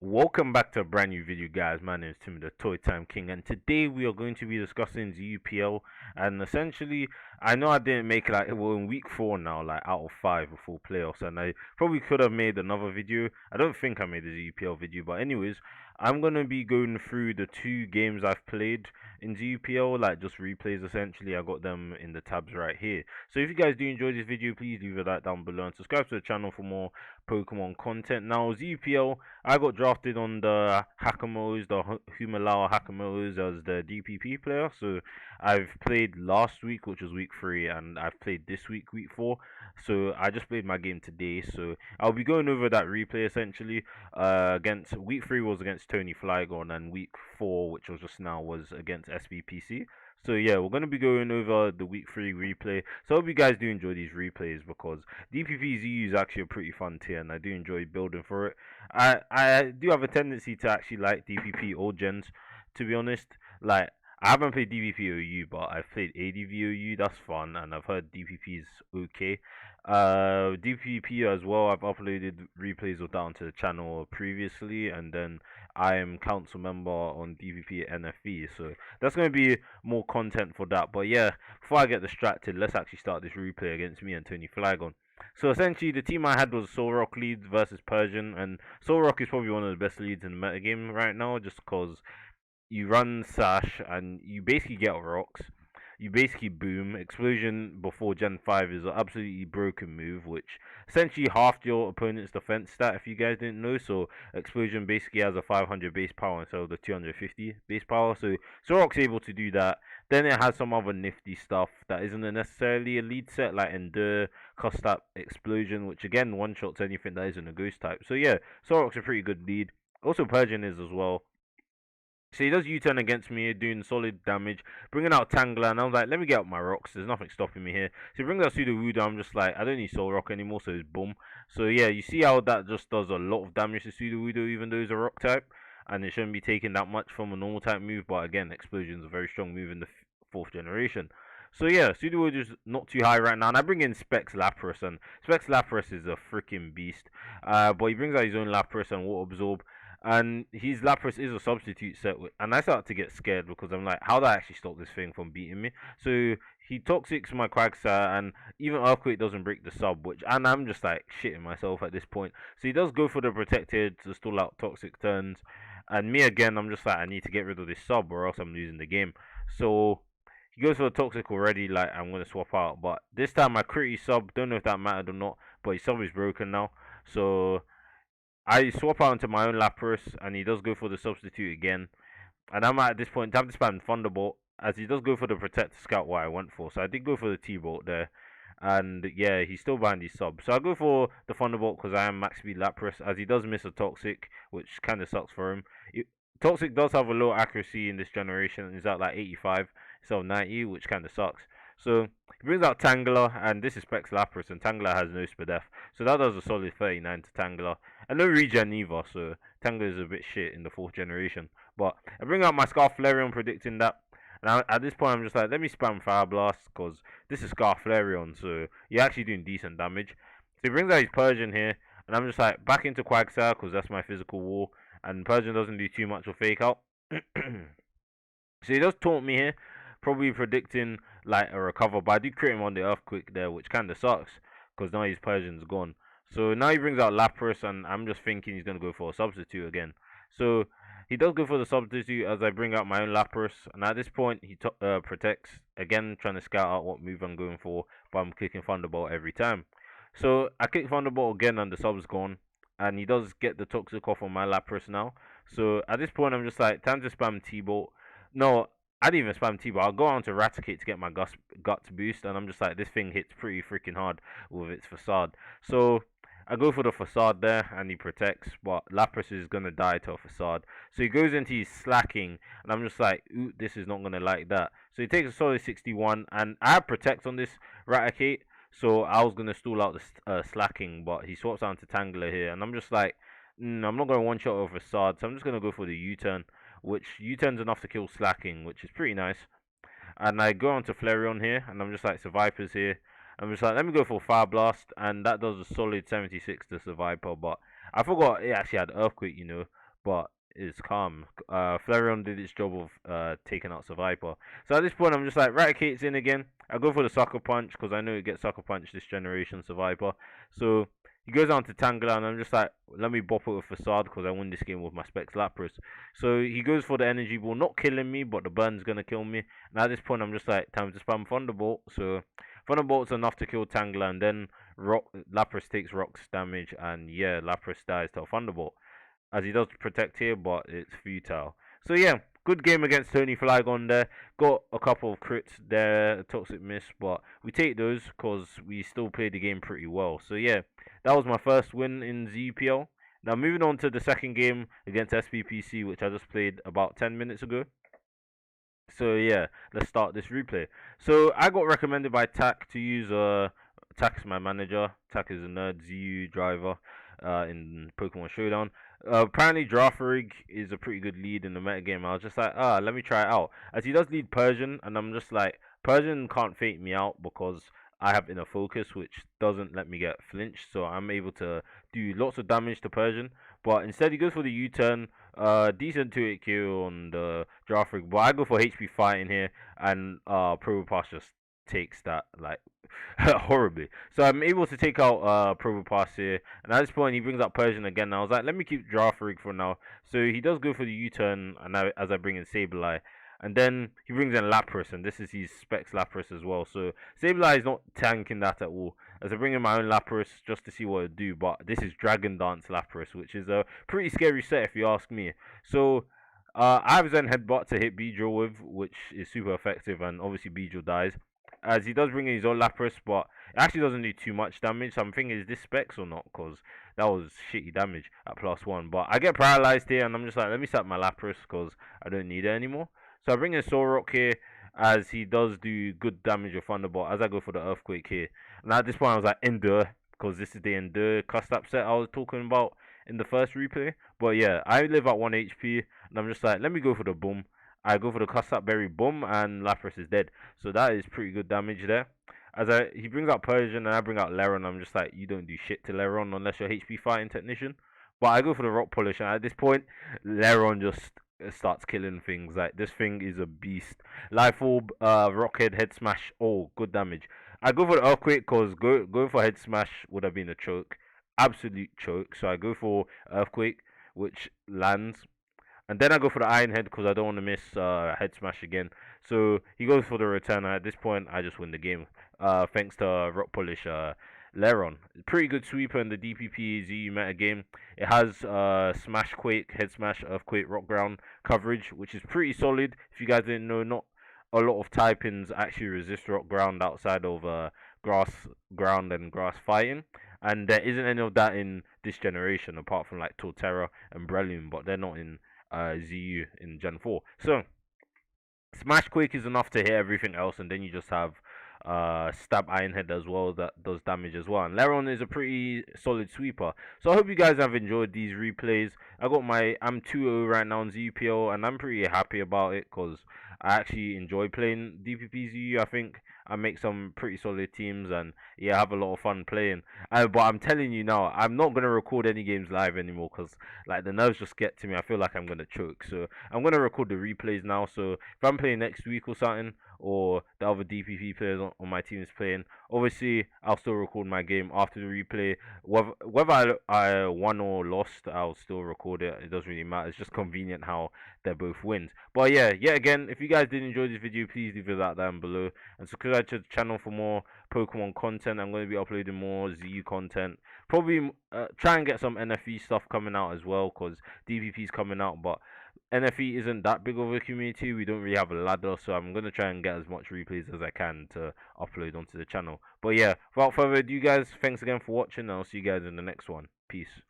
Welcome back to a brand new video, guys. My name is Tim, the Toy Time King, and today we are going to be discussing ZUPL. And essentially, I know I didn't make in week 4 now, like out of 5 before playoffs, and I probably could have made another video. I don't think I made a ZUPL video, but anyways, I'm gonna be going through the 2 games I've played in ZUPL, like just replays essentially. I got them in the tabs right here. So if you guys do enjoy this video, please leave a like down below and subscribe to the channel for more Pokemon content. Now, ZUPL, I got drafted on the Hakamos, the Humalawa Hakamos as the DPP player. So I've played last week, which was week 3, and I've played this week, week 4. So I just played my game today. So I'll be going over that replay essentially. Against week 3 was against Tony Flygon, and week 4, which was just now, was against SBPC. So yeah, we're gonna be going over the week 3 replay. So I hope you guys do enjoy these replays because DPP ZU is actually a pretty fun tier, and I do enjoy building for it. I do have a tendency to actually like DPP all gens, to be honest. Like, I haven't played DPP OU, but I've played ADV OU. That's fun, and I've heard DPP is okay. DPP as well. I've uploaded replays of that onto the channel previously, and then I am council member on DPP NFV, so that's going to be more content for that. But yeah, before I get distracted, let's actually start this replay against me and Tony Flygon. So essentially, the team I had was Solrock leads versus Persian, and Solrock is probably one of the best leads in the metagame right now, just because you run Sash and you basically get rocks. You basically boom. Explosion before Gen 5 is an absolutely broken move, which essentially halved your opponent's defense stat, if you guys didn't know. So Explosion basically has a 500 base power instead of the 250 base power. So Solrock's able to do that. Then it has some other nifty stuff that isn't necessarily a lead set, like Endure, Cost Up, Explosion, which again one-shots anything that isn't a ghost type. So yeah, Solrock's a pretty good lead. Also Persian is as well. So he does U-turn against me, doing solid damage, bringing out Tangler, and I was like, let me get up my rocks, there's nothing stopping me here. So he brings out Sudowoodo, I'm just like, I don't need Soul Rock anymore, so it's boom. So yeah, you see how that just does a lot of damage to Sudowoodo, even though it's a rock type, and it shouldn't be taking that much from a normal type move, but again, Explosion is a very strong move in the 4th generation. So yeah, Sudowoodo is not too high right now, and I bring in Specs Lapras, and Specs Lapras is a freaking beast. But he brings out his own Lapras and Water Absorb, and his Lapras is a substitute set, and I start to get scared because I'm like, how do I actually stop this thing from beating me? So he Toxics my Quagsire, and even Earthquake doesn't break the sub, and I'm just like shitting myself at this point. So he does go for the Protected to stall out Toxic turns, and me again, I'm just like, I need to get rid of this sub or else I'm losing the game. So he goes for the Toxic already, like I'm gonna swap out, but this time my Critty sub, don't know if that mattered or not, but his sub is broken now, so I swap out into my own Lapras, and he does go for the substitute again. And I'm at this point, time to spam Thunderbolt, as he does go for the Protect Scout, what I went for. So I did go for the T-Bolt there. And yeah, he's still behind his sub. So I go for the Thunderbolt because I am max speed Lapras, as he does miss a Toxic, which kind of sucks for him. Toxic does have a low accuracy in this generation, he's at like 85 instead of 90, which kind of sucks. So he brings out Tangler, and this is Specs Lapras, and Tangler has no Spadef. So that does a solid 39 to Tangler. And no regen either, so Tangler is a bit shit in the 4th generation. But I bring out my Scarflarion predicting that. And at this point, I'm just like, let me spam Fire Blast, because this is Scarflarion, so you're actually doing decent damage. So he brings out his Persian here, and I'm just like, back into Quagsire, because that's my physical wall. And Persian doesn't do too much of Fake Out. So he does taunt me here, probably predicting like a recover, but I do crit him on the Earthquake there, which kind of sucks, because now his Persian's gone. So now he brings out Lapras, and I'm just thinking he's going to go for a substitute again. So he does go for the substitute as I bring out my own Lapras, and at this point he protects, again trying to scout out what move I'm going for, but I'm clicking Thunderbolt every time. So I click Thunderbolt again and the sub's gone, and he does get the Toxic off on my Lapras now. So at this point I'm just like, time to spam T-Bolt. No, I didn't even spam T-Bolt. I'll go on to Eradicate to get my guts boost, and I'm just like, this thing hits pretty freaking hard with its Facade. So I go for the Facade there, and he protects, but Lapras is going to die to a Facade. So he goes into his Slacking, and I'm just like, ooh, this is not going to like that. So he takes a solid 61, and I have Protect on this Eradicate, so I was going to stall out the Slacking, but he swaps down to Tangler here, and I'm just like, I'm not going to one-shot over Facade, so I'm just going to go for the U-turn, which U-turns enough to kill Slacking, which is pretty nice. And I go on to Flareon here, and I'm just like, Survivors here. I'm just like, let me go for Fire Blast, and that does a solid 76 to Survivor, but I forgot it actually had Earthquake, but it's calm. Flareon did its job of taking out Survivor. So at this point, I'm just like, Raticate's in again. I go for the Sucker Punch because I know it gets Sucker Punch this generation Survivor. So he goes on to Tangela, and I'm just like, let me bop it with Facade because I win this game with my Specs Lapras. So he goes for the Energy Ball, not killing me, but the burn's gonna kill me. And at this point, I'm just like, time to spam Thunderbolt. So Thunderbolt's enough to kill Tangela, and then Lapras takes Rock's damage, and yeah, Lapras dies to a Thunderbolt as he does protect here, but it's futile. So yeah, good game against Tony Flygon there. Got a couple of crits there, a toxic miss, but we take those because we still played the game pretty well. So yeah, that was my first win in ZUPL. Now moving on to the second game against SPPC, which I just played about 10 minutes ago. So yeah, let's start this replay. So I got recommended by Tak to use Tak is my manager. Tak is a nerd ZU driver in Pokemon Showdown. Apparently Draftrig is a pretty good lead in the metagame. I was just like, let me try it out. As he does lead Persian, and I'm just like, Persian can't fake me out because I have inner focus, which doesn't let me get flinched, so I'm able to do lots of damage to Persian. But instead he goes for the U-turn, decent 2-hit KO on the Draftrig, but I go for HP fighting here, and Probopass just takes that like horribly. So I'm able to take out Probopass here, and at this point he brings up Persian again. I was like, let me keep Draftrig for now. So he does go for the U-turn, and as I bring in Sableye. And then he brings in Lapras, and this is his Specs Lapras as well. So Sableye is not tanking that at all. As I bring in my own Lapras just to see what it do. But this is Dragon Dance Lapras, which is a pretty scary set if you ask me. So I have Zen Headbutt to hit Beedrill with, which is super effective, and obviously Beedrill dies. As he does bring in his own Lapras, but it actually doesn't do too much damage. So I'm thinking, is this Specs or not? Because that was shitty damage at +1. But I get paralyzed here, and I'm just like, let me sack my Lapras because I don't need it anymore. So I bring in Solrock here, as he does do good damage with Thunderbolt as I go for the Earthquake here. And at this point I was like, Endure, because this is the Endure custom set I was talking about in the first replay. But yeah, I live at 1 HP, and I'm just like, let me go for the Boom. I go for the Custap Berry Boom, and Lapras is dead. So that is pretty good damage there. He brings out Persian, and I bring out Leron. I'm just like, you don't do shit to Leron unless you're HP fighting technician. But I go for the Rock Polish, and at this point, Leron just starts killing things. Like, this thing is a beast. Life Orb, Rockhead, Head Smash. Oh, good damage. I go for the Earthquake because going for Head Smash would have been a choke. Absolute choke. So I go for Earthquake, which lands. And then I go for the Iron Head because I don't want to miss Head Smash again. So he goes for the return. At this point, I just win the game. Thanks to Rock Polish Leron. Pretty good sweeper in the DPP ZU meta game. It has Smash Quake, Head Smash, Earthquake, Rock Ground coverage, which is pretty solid. If you guys didn't know, not a lot of typings actually resist Rock Ground outside of Grass Ground and Grass Fighting. And there isn't any of that in this generation, apart from like Torterra and Breloom, but they're not in ZU in Gen 4. So Smash Quake is enough to hit everything else, and then you just have Stab Ironhead as well that does damage as well. And Leron is a pretty solid sweeper. So I hope you guys have enjoyed these replays. I'm 2-0 right now in ZUPL, and I'm pretty happy about it because I actually enjoy playing DPP ZU. I think I make some pretty solid teams, and yeah, I have a lot of fun playing. But I'm telling you now, I'm not gonna record any games live anymore because like the nerves just get to me. I feel like I'm gonna choke. So I'm gonna record the replays now. So if I'm playing next week or something, or the other DPP players on my team is playing, obviously I'll still record my game after the replay. Whether I won or lost, I'll still record it. It doesn't really matter. It's just convenient how they're both wins. But yeah, yet again, if you guys did enjoy this video, please leave a like down below and subscribe to the channel for more Pokemon content. I'm going to be uploading more ZU content. Probably try and get some NFE stuff coming out as well, because DPP is coming out, but NFE isn't that big of a community. We don't really have a ladder, so I'm going to try and get as much replays as I can to upload onto the channel. But yeah, without further ado, guys, thanks again for watching, and I'll see you guys in the next one. Peace.